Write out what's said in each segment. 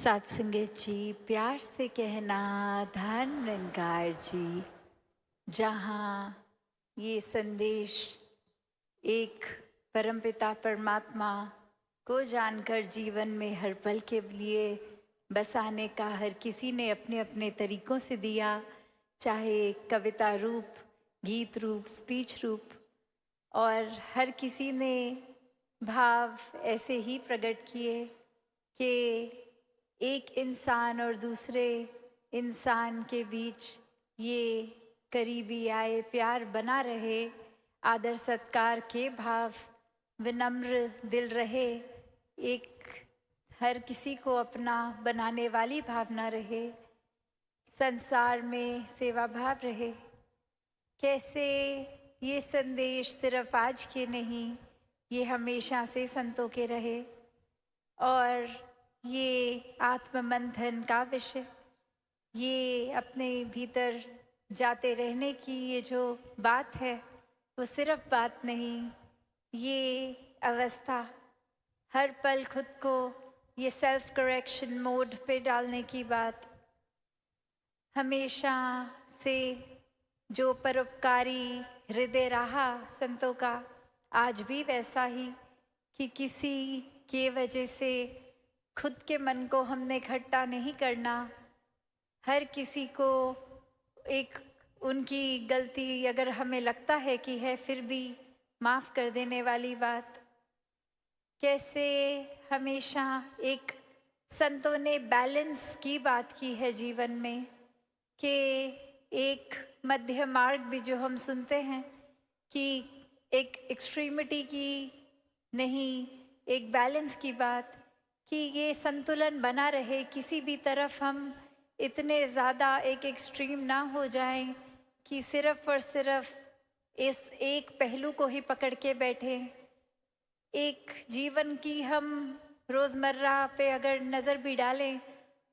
सत्संगत जी, प्यार से कहना धन निरंकार जी। जहाँ ये संदेश एक परमपिता परमात्मा को जानकर जीवन में हर पल के लिए बसाने का हर किसी ने अपने अपने तरीकों से दिया, चाहे कविता रूप, गीत रूप, स्पीच रूप, और हर किसी ने भाव ऐसे ही प्रकट किए कि एक इंसान और दूसरे इंसान के बीच ये करीबी आए प्यार बना रहे, आदर सत्कार के भाव, विनम्र दिल रहे, एक हर किसी को अपना बनाने वाली भावना रहे, संसार में सेवा भाव रहे। कैसे ये संदेश सिर्फ आज के नहीं, ये हमेशा से संतों के रहे। और ये आत्ममंथन का विषय, ये अपने भीतर जाते रहने की ये जो बात है, वो सिर्फ बात नहीं, ये अवस्था, हर पल खुद को ये सेल्फ करेक्शन मोड पे डालने की बात। हमेशा से जो परोपकारी हृदय रहा संतों का, आज भी वैसा ही, कि किसी के वजह से खुद के मन को हमने इकट्ठा नहीं करना। हर किसी को एक उनकी गलती अगर हमें लगता है कि है, फिर भी माफ़ कर देने वाली बात। कैसे हमेशा एक संतों ने बैलेंस की बात की है जीवन में, कि एक मध्य मार्ग भी जो हम सुनते हैं कि एक एक्सट्रीमिटी की नहीं, एक बैलेंस की बात, कि ये संतुलन बना रहे, किसी भी तरफ हम इतने ज़्यादा एक एक्सट्रीम ना हो जाएं कि सिर्फ और सिर्फ इस एक पहलू को ही पकड़ के बैठें। एक जीवन की हम रोज़मर्रा पे अगर नज़र भी डालें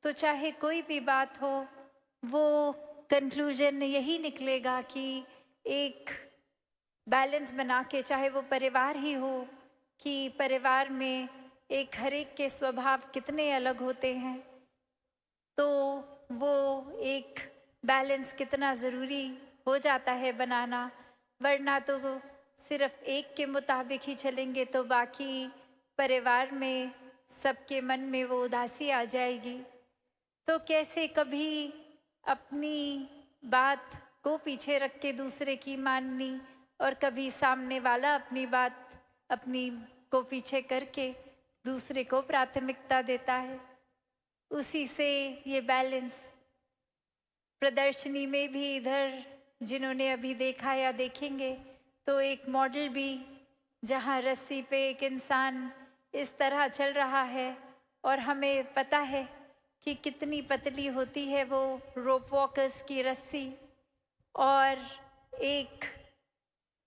तो चाहे कोई भी बात हो, वो कंक्लूजन यही निकलेगा कि एक बैलेंस बना के, चाहे वो परिवार ही हो, कि परिवार में एक हर एक के स्वभाव कितने अलग होते हैं, तो वो एक बैलेंस कितना ज़रूरी हो जाता है बनाना। वरना तो सिर्फ एक के मुताबिक ही चलेंगे तो बाकी परिवार में सबके मन में वो उदासी आ जाएगी। तो कैसे कभी अपनी बात को पीछे रख के दूसरे की माननी, और कभी सामने वाला अपनी बात अपनी को पीछे करके दूसरे को प्राथमिकता देता है। उसी से ये बैलेंस प्रदर्शनी में भी, इधर जिन्होंने अभी देखा या देखेंगे, तो एक मॉडल भी जहाँ रस्सी पे एक इंसान इस तरह चल रहा है, और हमें पता है कि कितनी पतली होती है वो रोप वॉकर्स की रस्सी, और एक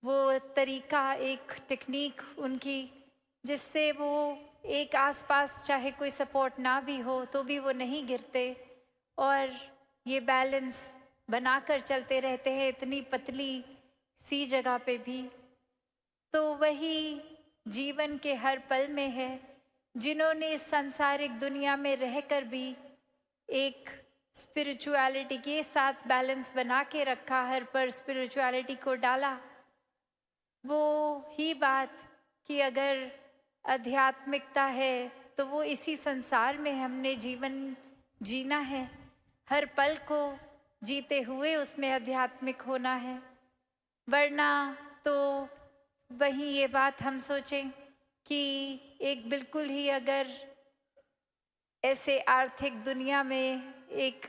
वो तरीका, एक टेक्निक उनकी, जिससे वो एक आसपास चाहे कोई सपोर्ट ना भी हो तो भी वो नहीं गिरते, और ये बैलेंस बनाकर चलते रहते हैं इतनी पतली सी जगह पे भी। तो वही जीवन के हर पल में है, जिन्होंने सांसारिक दुनिया में रहकर भी एक स्पिरिचुअलिटी के साथ बैलेंस बना के रखा, हर पर स्पिरिचुअलिटी को डाला। वो ही बात कि अगर आध्यात्मिकता है तो वो इसी संसार में हमने जीवन जीना है, हर पल को जीते हुए उसमें आध्यात्मिक होना है। वरना तो वही ये बात हम सोचें कि एक बिल्कुल ही अगर ऐसे आर्थिक दुनिया में एक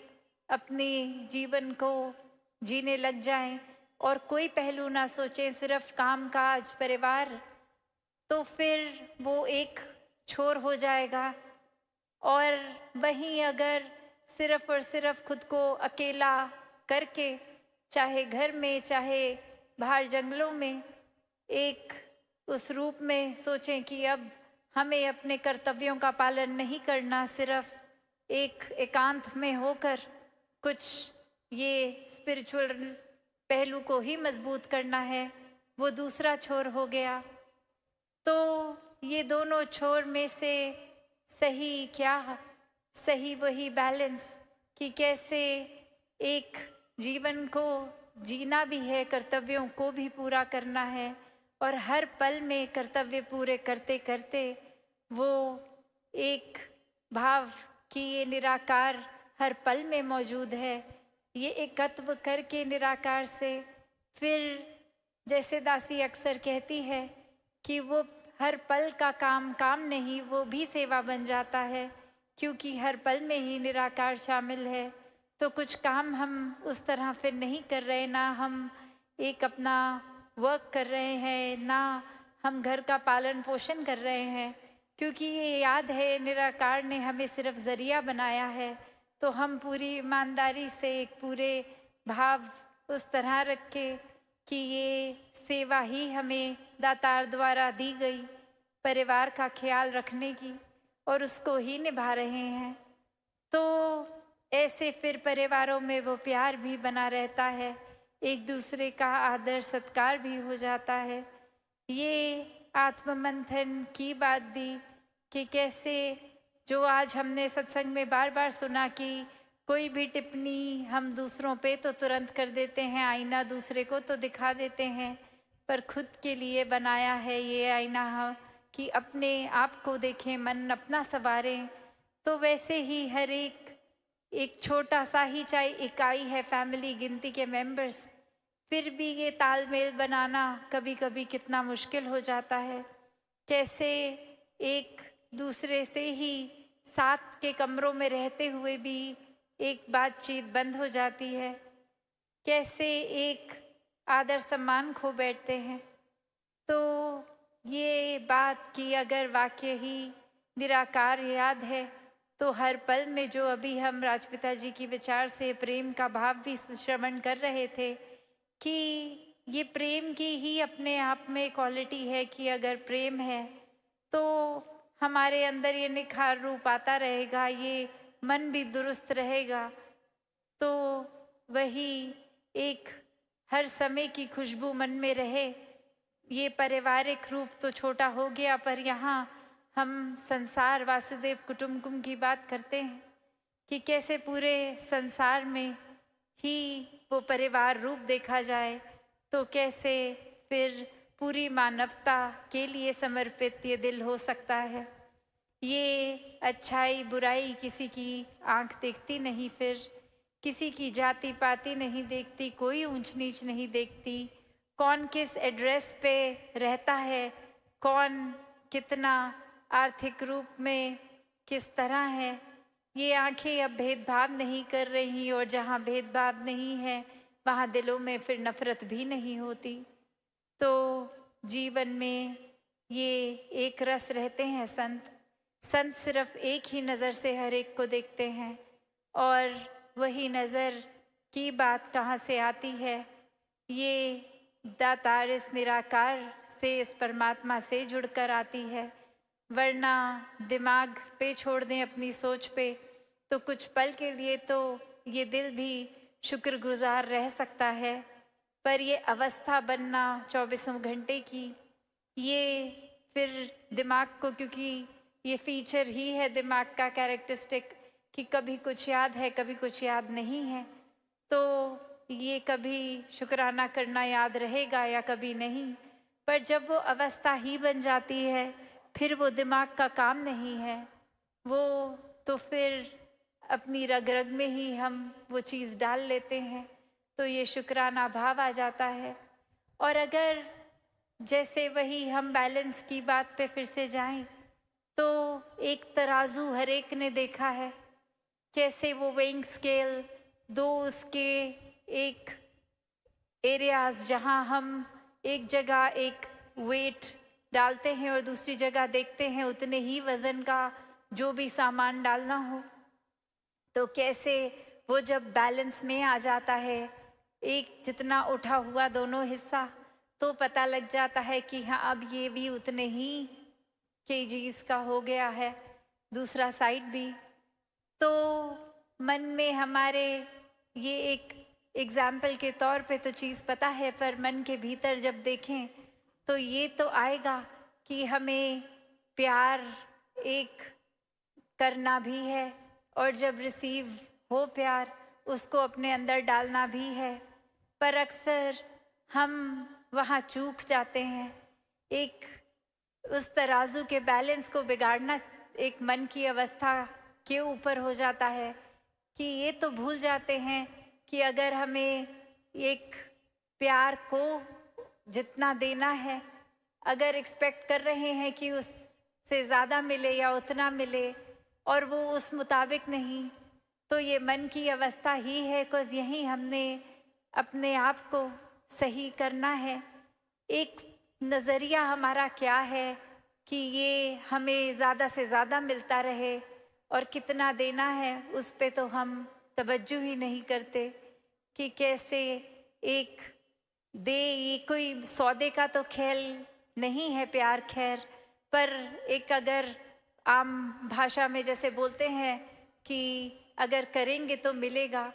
अपने जीवन को जीने लग जाएं और कोई पहलू ना सोचें, सिर्फ काम काज परिवार, तो फिर वो एक छोर हो जाएगा। और वहीं अगर सिर्फ और सिर्फ खुद को अकेला करके, चाहे घर में चाहे बाहर जंगलों में, एक उस रूप में सोचें कि अब हमें अपने कर्तव्यों का पालन नहीं करना, सिर्फ एक एकांत में होकर कुछ ये स्पिरिचुअल पहलू को ही मजबूत करना है, वो दूसरा छोर हो गया। तो ये दोनों छोर में से सही क्या सही वही बैलेंस कि कैसे एक जीवन को जीना भी है, कर्तव्यों को भी पूरा करना है, और हर पल में कर्तव्य पूरे करते करते वो एक भाव कि ये निराकार हर पल में मौजूद है, ये एकत्व करके निराकार से फिर जैसे दासी अक्सर कहती है कि वो हर पल का काम काम नहीं, वो भी सेवा बन जाता है, क्योंकि हर पल में ही निराकार शामिल है। तो कुछ काम हम उस तरह फिर नहीं कर रहे, ना हम एक अपना वर्क कर रहे हैं, ना हम घर का पालन पोषण कर रहे हैं, क्योंकि ये याद है निराकार ने हमें सिर्फ ज़रिया बनाया है। तो हम पूरी ईमानदारी से एक पूरे भाव उस तरह रख के कि ये सेवा ही हमें दातार द्वारा दी गई परिवार का ख्याल रखने की, और उसको ही निभा रहे हैं। तो ऐसे फिर परिवारों में वो प्यार भी बना रहता है, एक दूसरे का आदर सत्कार भी हो जाता है। ये आत्ममंथन की बात भी कि कैसे जो आज हमने सत्संग में बार बार सुना कि कोई भी टिप्पणी हम दूसरों पे तो तुरंत कर देते हैं, आईना दूसरे को तो दिखा देते हैं, पर खुद के लिए बनाया है ये आईना कि अपने आप को देखें, मन अपना संवारें। तो वैसे ही हर एक छोटा सा ही चाहे इकाई है फैमिली गिनती के मेंबर्स, फिर भी ये तालमेल बनाना कभी कभी कितना मुश्किल हो जाता है। कैसे एक दूसरे से ही साथ के कमरों में रहते हुए भी एक बातचीत बंद हो जाती है, कैसे एक आदर सम्मान खो बैठते हैं। तो ये बात कि अगर वाक्य ही निराकार याद है तो हर पल में जो अभी हम राजपिता जी की विचार से प्रेम का भाव भी श्रवण कर रहे थे कि ये प्रेम की ही अपने आप में क्वालिटी है कि अगर प्रेम है तो हमारे अंदर ये निखार रूप आता रहेगा, ये मन भी दुरुस्त रहेगा। तो वही एक हर समय की खुशबू मन में रहे। ये पारिवारिक रूप तो छोटा हो गया, पर यहाँ हम संसार वासुदेव कुटुंबकम की बात करते हैं कि कैसे पूरे संसार में ही वो परिवार रूप देखा जाए, तो कैसे फिर पूरी मानवता के लिए समर्पित ये दिल हो सकता है। ये अच्छाई बुराई किसी की आंख देखती नहीं, फिर किसी की जाति पाति नहीं देखती, कोई ऊंच नीच नहीं देखती, कौन किस एड्रेस पे रहता है, कौन कितना आर्थिक रूप में किस तरह है, ये आंखें अब भेदभाव नहीं कर रही, और जहाँ भेदभाव नहीं है वहाँ दिलों में फिर नफरत भी नहीं होती। तो जीवन में ये एक रस रहते हैं संत। संत सिर्फ एक ही नज़र से हर एक को देखते हैं, और वही नज़र की बात कहाँ से आती है, ये दातार इस निराकार से, इस परमात्मा से जुड़कर आती है। वरना दिमाग पे छोड़ दें अपनी सोच पे, तो कुछ पल के लिए तो ये दिल भी शुक्रगुजार रह सकता है, पर ये अवस्था बनना 24 घंटे की, ये फिर दिमाग को, क्योंकि ये फीचर ही है दिमाग का कैरेक्टरिस्टिक कि कभी कुछ याद है कभी कुछ याद नहीं है, तो ये कभी शुक्राना करना याद रहेगा या कभी नहीं। पर जब वो अवस्था ही बन जाती है फिर वो दिमाग का काम नहीं है, वो तो फिर अपनी रग रग में ही हम वो चीज़ डाल लेते हैं, तो ये शुक्राना भाव आ जाता है। और अगर जैसे वही हम बैलेंस की बात पे फिर से जाएं, तो एक तराजू हर एक ने देखा है, कैसे वो वेइंग स्केल, दो उसके एक एरियाज जहाँ हम एक जगह एक वेट डालते हैं और दूसरी जगह देखते हैं उतने ही वज़न का जो भी सामान डालना हो, तो कैसे वो जब बैलेंस में आ जाता है, एक जितना उठा हुआ दोनों हिस्सा, तो पता लग जाता है कि हाँ अब ये भी उतने ही केजीज का हो गया है, दूसरा साइड भी। तो मन में हमारे ये एक एग्जाम्पल के तौर पे तो चीज़ पता है, पर मन के भीतर जब देखें तो ये तो आएगा कि हमें प्यार एक करना भी है, और जब रिसीव हो प्यार उसको अपने अंदर डालना भी है। पर अक्सर हम वहाँ चूक जाते हैं। एक उस तराजू के बैलेंस को बिगाड़ना एक मन की अवस्था के ऊपर हो जाता है कि ये तो भूल जाते हैं कि अगर हमें एक प्यार को जितना देना है, अगर एक्सपेक्ट कर रहे हैं कि उससे ज़्यादा मिले या उतना मिले और वो उस मुताबिक नहीं, तो ये मन की अवस्था ही है। बिकॉज़ यहीं हमने अपने आप को सही करना है। एक नज़रिया हमारा क्या है कि ये हमें ज़्यादा से ज़्यादा मिलता रहे और कितना देना है उस पे तो हम तवज्जो ही नहीं करते कि कैसे एक दे। ये कोई सौदे का तो खेल नहीं है प्यार, खैर, पर एक अगर आम भाषा में जैसे बोलते हैं कि अगर करेंगे तो मिलेगा,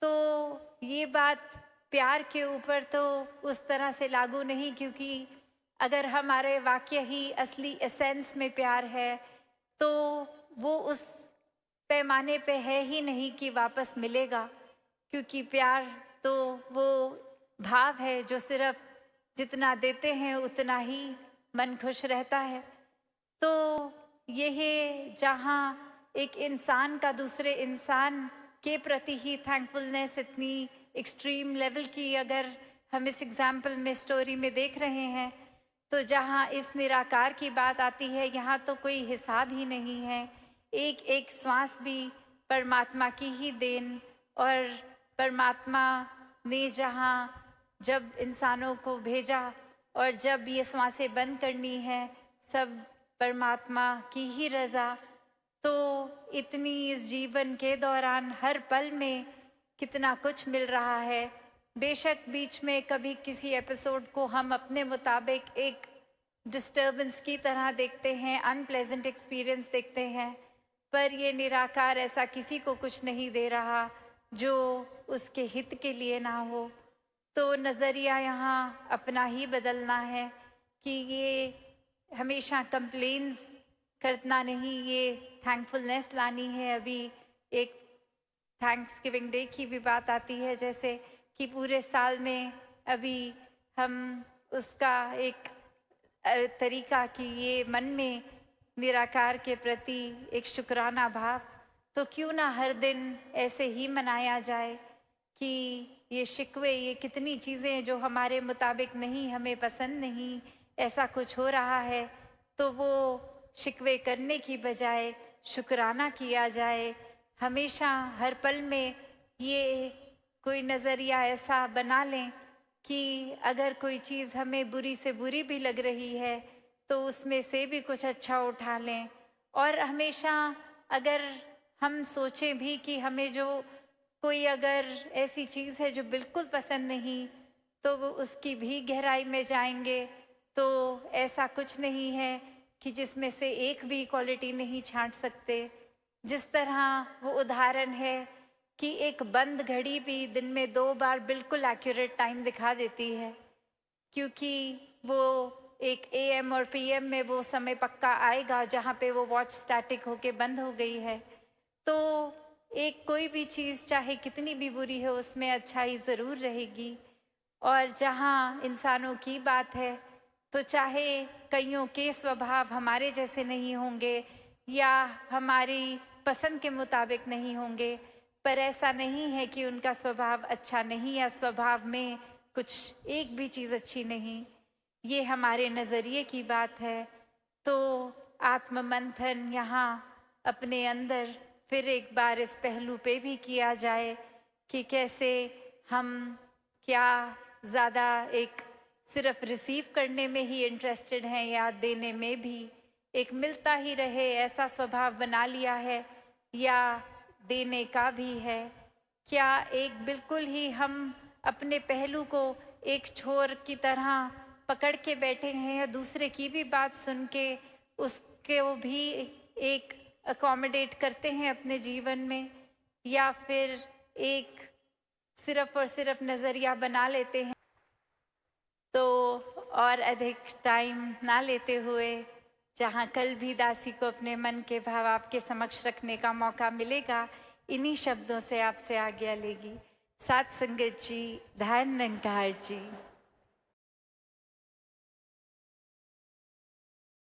तो ये बात प्यार के ऊपर तो उस तरह से लागू नहीं, क्योंकि अगर हमारे वाक्य ही असली एसेंस में प्यार है तो वो उस पैमाने पे है ही नहीं कि वापस मिलेगा। क्योंकि प्यार तो वो भाव है जो सिर्फ जितना देते हैं उतना ही मन खुश रहता है। तो यह जहाँ एक इंसान का दूसरे इंसान के प्रति ही थैंकफुलनेस इतनी एक्सट्रीम लेवल की अगर हम इस एग्जाम्पल में स्टोरी में देख रहे हैं, तो जहाँ इस निराकार की बात आती है यहाँ तो कोई हिसाब ही नहीं है। एक एक श्वास भी परमात्मा की ही देन, और परमात्मा ने जहाँ जब इंसानों को भेजा और जब ये श्वासें बंद करनी है, सब परमात्मा की ही रज़ा। तो इतनी इस जीवन के दौरान हर पल में कितना कुछ मिल रहा है। बेशक बीच में कभी किसी एपिसोड को हम अपने मुताबिक एक डिस्टर्बेंस की तरह देखते हैं, अनप्लेजेंट एक्सपीरियंस देखते हैं, पर ये निराकार ऐसा किसी को कुछ नहीं दे रहा जो उसके हित के लिए ना हो। तो नज़रिया यहाँ अपना ही बदलना है कि ये हमेशा कंप्लेंस करना नहीं, ये थैंकफुलनेस लानी है। अभी एक थैंक्स गिविंग डे की भी बात आती है, जैसे कि पूरे साल में अभी हम उसका एक तरीका कि ये मन में निराकार के प्रति एक शुक्राना भाव, तो क्यों ना हर दिन ऐसे ही मनाया जाए कि ये शिकवे, ये कितनी चीज़ें जो हमारे मुताबिक नहीं, हमें पसंद नहीं, ऐसा कुछ हो रहा है, तो वो शिकवे करने की बजाय शुक्राना किया जाए। हमेशा हर पल में ये कोई नज़रिया ऐसा बना लें कि अगर कोई चीज़ हमें बुरी से बुरी भी लग रही है तो उसमें से भी कुछ अच्छा उठा लें। और हमेशा अगर हम सोचें भी कि हमें जो कोई अगर ऐसी चीज़ है जो बिल्कुल पसंद नहीं, तो वो उसकी भी गहराई में जाएंगे, तो ऐसा कुछ नहीं है कि जिसमें से एक भी क्वालिटी नहीं छांट सकते। जिस तरह वो उदाहरण है कि एक बंद घड़ी भी दिन में 2 बार बिल्कुल एक्यूरेट टाइम दिखा देती है, क्योंकि वो एक AM और PM में वो समय पक्का आएगा जहाँ पे वो वॉच स्टैटिक होके बंद हो गई है। तो एक कोई भी चीज़ चाहे कितनी भी बुरी हो उसमें अच्छाई ज़रूर रहेगी। और जहाँ इंसानों की बात है तो चाहे कईयों के स्वभाव हमारे जैसे नहीं होंगे या हमारी पसंद के मुताबिक नहीं होंगे, पर ऐसा नहीं है कि उनका स्वभाव अच्छा नहीं या स्वभाव में कुछ एक भी चीज़ अच्छी नहीं। ये हमारे नज़रिए की बात है। तो आत्म मंथन यहाँ अपने अंदर फिर एक बार इस पहलू पे भी किया जाए कि कैसे हम क्या ज़्यादा एक सिर्फ रिसीव करने में ही इंटरेस्टेड हैं या देने में भी एक मिलता ही रहे ऐसा स्वभाव बना लिया है, या देने का भी है। क्या एक बिल्कुल ही हम अपने पहलू को एक छोर की तरह पकड़ के बैठे हैं या दूसरे की भी बात सुन के उसको भी एक अकोमोडेट करते हैं अपने जीवन में, या फिर एक सिर्फ और सिर्फ नज़रिया बना लेते हैं। तो और अधिक टाइम ना लेते हुए जहाँ कल भी दासी को अपने मन के भाव आपके समक्ष रखने का मौका मिलेगा, इन्हीं शब्दों से आपसे आज्ञा लेगी। साथ संगत जी, धन निरंकार जी।